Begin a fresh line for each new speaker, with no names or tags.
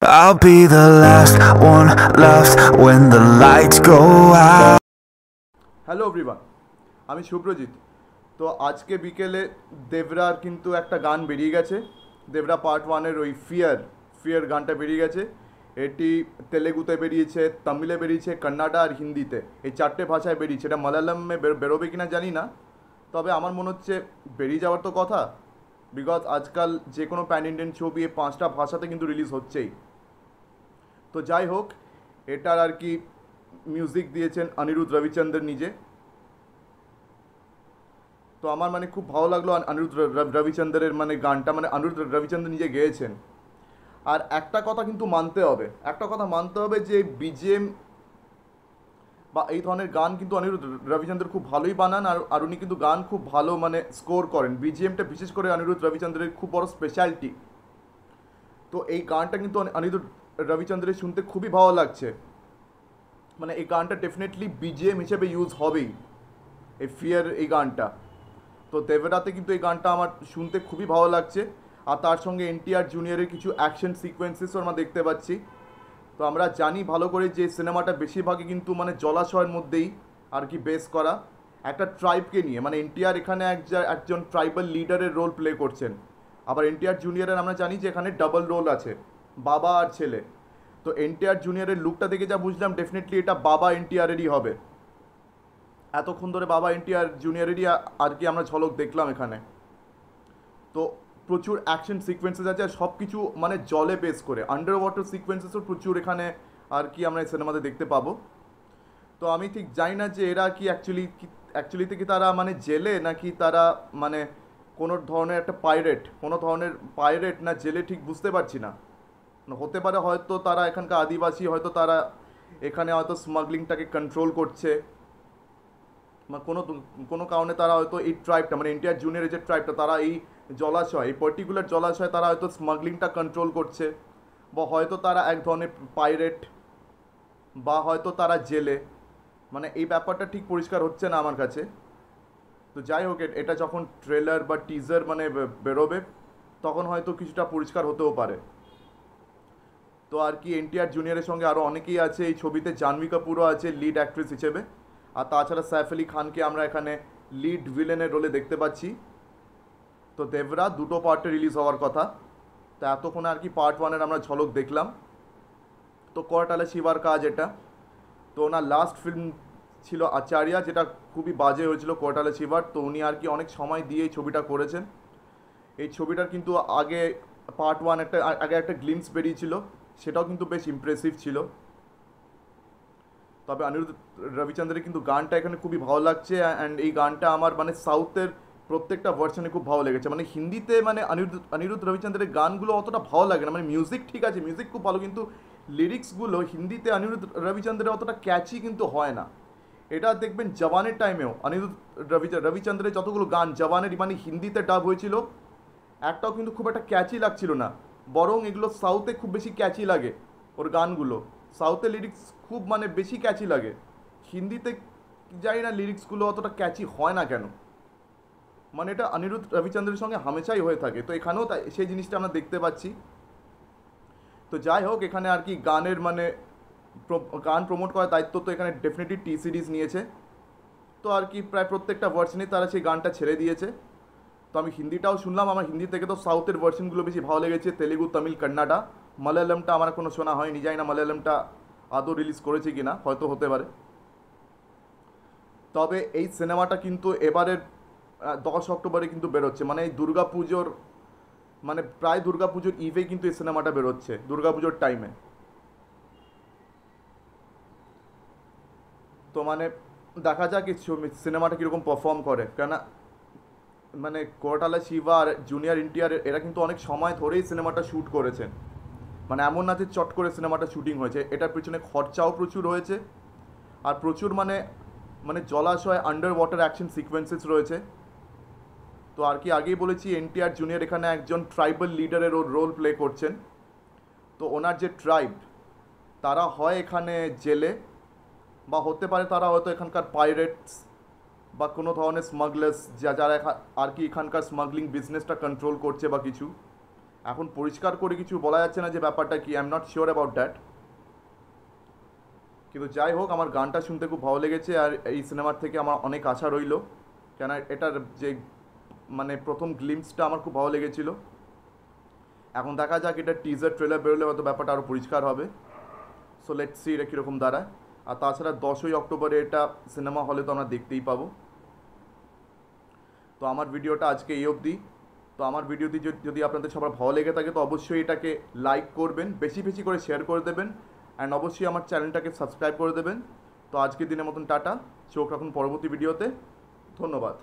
I'll be the last one left when the lights go out.
Hello everyone, আমি শুভ্রজিৎ। তো আজকে বিকেলে দেবরার কিন্তু একটা গান বেরিয়ে গেছে। দেবরা পার্ট ওয়ানের ওই ফিয়ার গানটা বেরিয়ে গেছে। এটি তেলেগুতে বেরিয়েছে, তামিলে বেরিয়েছে, কন্নড়া আর হিন্দিতে, এই চারটে ভাষায় বেরিয়েছে। এটা মালায়ালামে বেরোবে কিনা জানি না, তবে আমার মনে হচ্ছে বেরিয়ে যাওয়ার তো কথা, বিকজ আজকাল যে কোনো প্যান ইন্ডিয়ান ছবি এই 5টা ভাষাতে কিন্তু রিলিজ হচ্ছেই। তো যাই হোক, এটার আর কি মিউজিক দিয়েছেন অনিরুদ্ধ রবিচন্দ্র নিজে। তো আমার মানে খুব ভালো লাগলো অনিরুদ্ধ রবিচন্দ্রের মানে গানটা, মানে অনিরুদ্ধ রবিচন্দ্র নিজে গেয়েছেন। আর একটা কথা কিন্তু মানতে হবে যে বিজিএম বা এই ধরনের গান কিন্তু অনিরুদ্ধ রবিচন্দ্র খুব ভালোই বানান, আর উনি কিন্তু গান খুব ভালো মানে স্কোর করেন। বিজিএমটা বিশেষ করে অনিরুদ্ধ রবিচন্দ্রের খুব বড় স্পেশালিটি। তো এই গানটা কিন্তু অনিরুদ্ধ রবিচন্দ্রের শুনতে খুবই ভালো লাগছে। মানে এই গানটা ডেফিনেটলি বিজিএম হিসেবে ইউজ হবেই, এই ফিয়ার এই গানটা। তো দেবরাতে কিন্তু এই গানটা আমার শুনতে খুবই ভালো লাগছে। আর তার সঙ্গে এনটিআর জুনিয়রের কিছু অ্যাকশন সিকোয়েন্সেসও আমরা দেখতে পাচ্ছি। তো আমরা জানি ভালো করে যে সিনেমাটা বেশিরভাগই কিন্তু মানে জলাশয়ের মধ্যেই আর কি বেস করা, একটা ট্রাইবকে নিয়ে। মানে এনটিআর এখানে একজন ট্রাইবাল লিডারের রোল প্লে করছেন। আবার এনটিআর জুনিয়রের আমরা জানি যে এখানে ডাবল রোল আছে, বাবা আর ছেলে। তো এনটিআর জুনিয়রের লুকটা দেখে যা বুঝলাম, ডেফিনেটলি এটা বাবা এনটিআরেরই হবে। এতক্ষণ ধরে বাবা এনটিআর জুনিয়রেরই আর কি আমরা ঝলক দেখলাম এখানে। তো প্রচুর অ্যাকশন সিকোয়েন্সেস আছে, আর সব কিছু মানে জলে বেস করে, আন্ডার ওয়াটার সিকোয়েন্সেসও প্রচুর এখানে আর কি আমরা এই সিনেমাতে দেখতে পাবো। তো আমি ঠিক জানি না যে এরা কি অ্যাকচুয়ালিতে কি তারা মানে জেলে, নাকি তারা মানে কোনো ধরনের একটা পাইরেট না জেলে, ঠিক বুঝতে পারছি না। হতে পারে হয়তো তারা এখানকার আদিবাসী, হয়তো তারা এখানে হয়তো স্মাগলিংটাকে কন্ট্রোল করছে, কোনো কারণে তারা হয়তো এই ট্রাইবটা মানে এনটিআর জুনিয়রের যে ট্রাইবটা, তারা এই জলাশয়, এই পার্টিকুলার জলাশয় তারা হয়তো স্মাগলিংটা কন্ট্রোল করছে, বা হয়তো তারা এক ধরনের পাইরেট, বা হয়তো তারা জেলে। মানে এই ব্যাপারটা ঠিক পরিষ্কার হচ্ছে না আমার কাছে। তো যাই হোক, এটা যখন ট্রেলার বা টিজার মানে বেরোবে, তখন হয়তো কিছুটা পরিষ্কার হতেও পারে। তো আর কি এনটিআর জুনিয়রের সঙ্গে আরও অনেকেই আছে এই ছবিতে। জাহ্নবী কাপুরও আছে লিড অ্যাক্ট্রেস হিসেবে। আর তাছাড়া সাইফ আলি খানকে আমরা এখানে লিড ভিলেনের রোলে দেখতে পাচ্ছি। তো দেবরা দুটো পার্টে রিলিজ হওয়ার কথা। তো এতক্ষণে আর কি পার্ট ওয়ানের আমরা ঝলক দেখলাম। তো কোরাটালা শিবার কাজ এটা। তো ওনার লাস্ট ফিল্ম ছিল আচার্যা, যেটা খুবই বাজে হয়েছিল কোরাটালা শিবার। তো উনি আর কি অনেক সময় দিয়ে এই ছবিটা করেছেন। এই ছবিটার কিন্তু আগে পার্ট ওয়ান আগে একটা গ্লিমস বেরিয়েছিল, সেটাও কিন্তু বেশ ইমপ্রেসিভ ছিল। তবে অনিরুদ্ধ রবিচন্দ্রের কিন্তু গানটা এখানে খুবই ভালো লাগছে। অ্যান্ড এই গানটা আমার মানে সাউথের প্রত্যেকটা ভার্সনে খুব ভালো লেগেছে। মানে হিন্দিতে মানে অনিরুদ্ধ রবিচন্দ্রের গানগুলো অতটা ভালো লাগে না। মানে মিউজিক ঠিক আছে, মিউজিক খুব ভালো, কিন্তু লিরিক্সগুলো হিন্দিতে অনিরুদ্ধ রবিচন্দ্রের অতটা ক্যাচি কিন্তু হয় না। এটা দেখবেন জওয়ানের টাইমেও অনিরুদ্ধ রবিচন্দ্রের যতগুলো গান জওয়ানের মানে হিন্দিতে ডাব হয়েছিল, একটাও কিন্তু খুব একটা ক্যাচি লাগছিল না। বরং এগুলো সাউথে খুব বেশি ক্যাচি লাগে ওর গানগুলো। সাউথে লিরিক্স খুব মানে বেশি ক্যাচি লাগে, হিন্দিতে জানি না লিরিক্সগুলো অতটা ক্যাচি হয় না কেন। মানে এটা অনিরুদ্ধ রবিচন্দ্রের সঙ্গে হামেশাই হয়ে থাকে। তো এখানেও তাই সেই জিনিসটা আমরা দেখতে পাচ্ছি। তো যাই হোক, এখানে আর কি গানের মানে গান প্রমোট করার দায়িত্ব তো এখানে ডেফিনেটলি টি সিরিজ নিয়েছে। তো আর কি প্রায় প্রত্যেকটা ভার্সনে তারা সেই গানটা ছেড়ে দিয়েছে। তো আমি হিন্দিটাও শুনলাম। আমার হিন্দি থেকে তো সাউথের ভার্সনগুলো বেশি ভালো লেগেছে, তেলেগু, তামিল, কন্নড়া। মালায়ালামটা আমার কোনো শোনা হয়নি, জানি না মালায়ালামটা আদৌ রিলিজ করেছে কি না, হয়তো হতে পারে। তবে এই সিনেমাটা কিন্তু এবারের 10 অক্টোবরে কিন্তু বেরোচ্ছে, মানে এই দুর্গাপুজোর মানে প্রায় দুর্গাপুজোর ইভে কিন্তু এই সিনেমাটা বেরোচ্ছে, দুর্গাপুজোর টাইমে। তো মানে দেখা যাক এই সিনেমাটা কীরকম পারফর্ম করে, কেননা মানে কোরাটালা শিবা আর জুনিয়র এনটিআর এরা কিন্তু অনেক সময় ধরেই সিনেমাটা শ্যুট করেছেন। মানে এমন না যে চট করে সিনেমাটা শুটিং হয়েছে, এটার পিছনে খরচাও প্রচুর হয়েছে। আর প্রচুর মানে মানে জলাশয়, আন্ডার ওয়াটার অ্যাকশন সিকোয়েন্সেস রয়েছে। তো আর কি আগেই বলেছি, এনটিআর জুনিয়র এখানে একজন ট্রাইবাল লিডারের রোল প্লে করছেন। তো ওনার যে ট্রাইব, তারা হয় এখানে জেলে, বা হতে পারে তারা হয়তো এখানকার পাইরেটস বা কোনো ধরনের স্মাগলার্স, যারা আর কি এখানকার স্মাগলিং বিজনেসটা কন্ট্রোল করছে বা কিছু। এখন পরিষ্কার করে কিছু বলা যাচ্ছে না যে ব্যাপারটা কি, I am not sure about that. কিন্তু যাই হোক, আমার গানটা শুনতে খুব ভালো লেগেছে, আর এই সিনেমার থেকে আমার অনেক আশা রইলো, কেন এটার যে মানে প্রথম গ্লিমসটা আমার খুব ভালো লেগেছিলো। এখন দেখা যাক, এটা টিজার ট্রেলার বেরোলে হয়তো ব্যাপারটা আরও পরিষ্কার হবে। সো লেটস সি এটা কীরকম দাঁড়ায়। আর তাছাড়া 10ই অক্টোবরে এটা সিনেমা হলে তো আমরা দেখতেই পাবো। তো আমার ভিডিওটা আজকে এই অবধি। তো আমার ভিডিওটি যদি আপনাদের সবার ভালো লেগে থাকে তো অবশ্যই এটাকে লাইক করবেন, বেশি বেশি করে শেয়ার করে দেবেন, অ্যান্ড অবশ্যই আমার চ্যানেলটাকে সাবস্ক্রাইব করে দেবেন। তো আজকের দিনের মতন টাটা, চোখ রাখুন পরবর্তী ভিডিওতে। ধন্যবাদ।